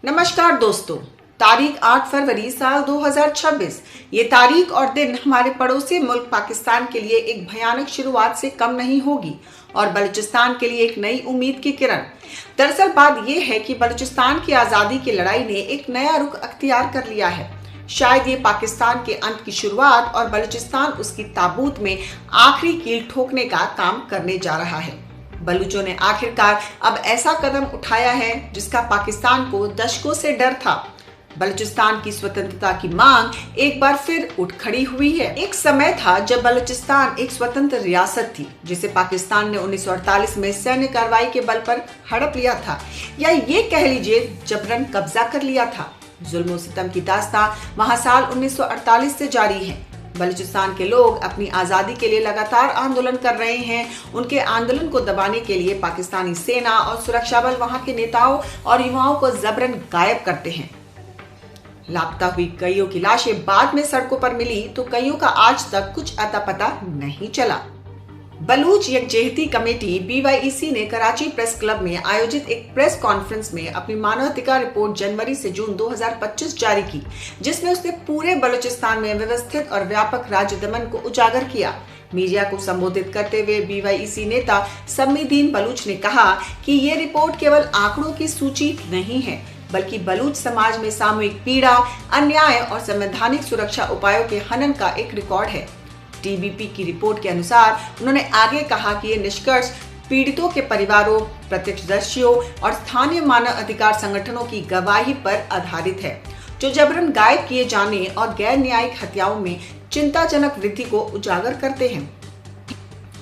नमस्कार दोस्तों। तारीख 8 फरवरी साल 2026। ये तारीख और दिन हमारे पड़ोसी मुल्क पाकिस्तान के लिए एक भयानक शुरुआत से कम नहीं होगी और बलूचिस्तान के लिए एक नई उम्मीद की किरण। दरअसल बात यह है कि बलूचिस्तान की आज़ादी की लड़ाई ने एक नया रुख अख्तियार कर लिया है। शायद ये पाकिस्तान के अंत की शुरुआत और बलूचिस्तान उसकी ताबूत में आखिरी कील ठोकने का काम करने जा रहा है। बलूचों ने आखिरकार अब ऐसा कदम उठाया है जिसका पाकिस्तान को दशकों से डर था। बलूचिस्तान की स्वतंत्रता की मांग एक बार फिर उठ खड़ी हुई है। एक समय था जब बलूचिस्तान एक स्वतंत्र रियासत थी जिसे पाकिस्तान ने 1948 में सैन्य कार्रवाई के बल पर हड़प लिया था, या ये कह लीजिए जबरन कब्जा कर लिया था। जुल्म सितम की दास्तां वहां साल 1948 से जारी है। बलूचिस्तान के लोग अपनी आज़ादी के लिए लगातार आंदोलन कर रहे हैं। उनके आंदोलन को दबाने के लिए पाकिस्तानी सेना और सुरक्षा बल वहां के नेताओं और युवाओं को जबरन गायब करते हैं। लापता हुई कईयों की लाशें बाद में सड़कों पर मिली तो कईयों का आज तक कुछ अता पता नहीं चला। बलूच यकजहती कमेटी BYEC ने कराची प्रेस क्लब में आयोजित एक प्रेस कॉन्फ्रेंस में अपनी मानवाधिकार रिपोर्ट जनवरी से जून 2025 जारी की, जिसमें उसने पूरे बलूचिस्तान में व्यवस्थित और व्यापक राज्य दमन को उजागर किया। मीडिया को संबोधित करते हुए BYEC नेता सम्मीदीन बलूच ने कहा कि ये रिपोर्ट केवल आंकड़ों की सूची नहीं है, बल्कि बलूच समाज में सामूहिक पीड़ा, अन्याय और संवैधानिक सुरक्षा उपायों के हनन का एक रिकॉर्ड है। TBP की रिपोर्ट के अनुसार उन्होंने आगे कहा कि ये निष्कर्ष पीड़ितों के परिवारों, प्रत्यक्षदर्शियों और स्थानीय मानव अधिकार संगठनों की गवाही पर आधारित है, जो जबरन गायब किए जाने और गैर न्यायिक हत्याओं में चिंताजनक वृद्धि को उजागर करते हैं।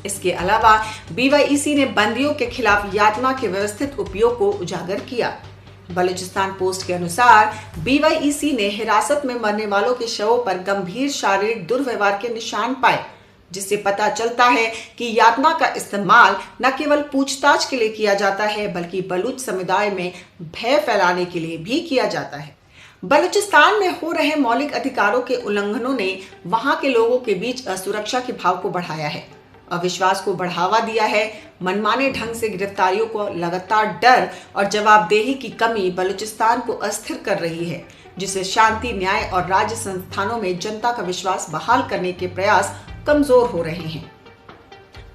इसके अलावा BYEC ने बंदियों के खिलाफ यातना के व्यवस्थित उपयोग को उजागर किया। बलूचिस्तान पोस्ट के अनुसार BYEC ने हिरासत में मरने वालों के शवों पर गंभीर शारीरिक दुर्व्यवहार के निशान पाए, जिससे पता चलता है कि यातना का इस्तेमाल न केवल पूछताछ के लिए किया जाता है, बल्कि बलूच समुदाय में भय फैलाने के लिए भी किया जाता है। बलूचिस्तान में हो रहे मौलिक अधिकारों के उल्लंघनों ने वहां के लोगों के बीच असुरक्षा के भाव को बढ़ाया है, अविश्वास को बढ़ावा दिया है। मनमाने ढंग से गिरफ्तारियों को लगातार डर और जवाबदेही की कमी बलूचिस्तान को अस्थिर कर रही है, जिससे शांति, न्याय और राज्य संस्थानों में जनता का विश्वास बहाल करने के प्रयास कमजोर हो रहे हैं।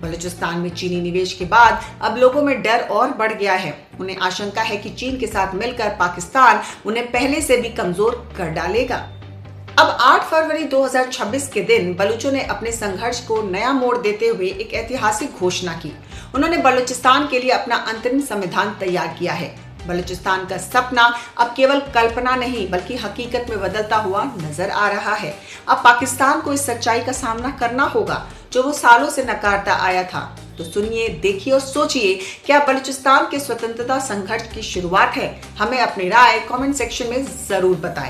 बलूचिस्तान में चीनी निवेश के बाद अब लोगों में डर और बढ़ गया है। उन्हें आशंका है कि चीन के साथ मिलकर पाकिस्तान उन्हें पहले से भी कमजोर कर डालेगा। अब 8 फरवरी 2026 के दिन बलूचों ने अपने संघर्ष को नया मोड़ देते हुए एक ऐतिहासिक घोषणा की। उन्होंने बलूचिस्तान के लिए अपना अंतरिम संविधान तैयार किया है। बलूचिस्तान का सपना अब केवल कल्पना नहीं, बल्कि हकीकत में बदलता हुआ नजर आ रहा है। अब पाकिस्तान को इस सच्चाई का सामना करना होगा जो वो सालों से नकारता आया था। तो सुनिए, देखिए और सोचिए, क्या बलूचिस्तान के स्वतंत्रता संघर्ष की शुरुआत है? हमें अपनी राय कमेंट सेक्शन में जरूर बताएं।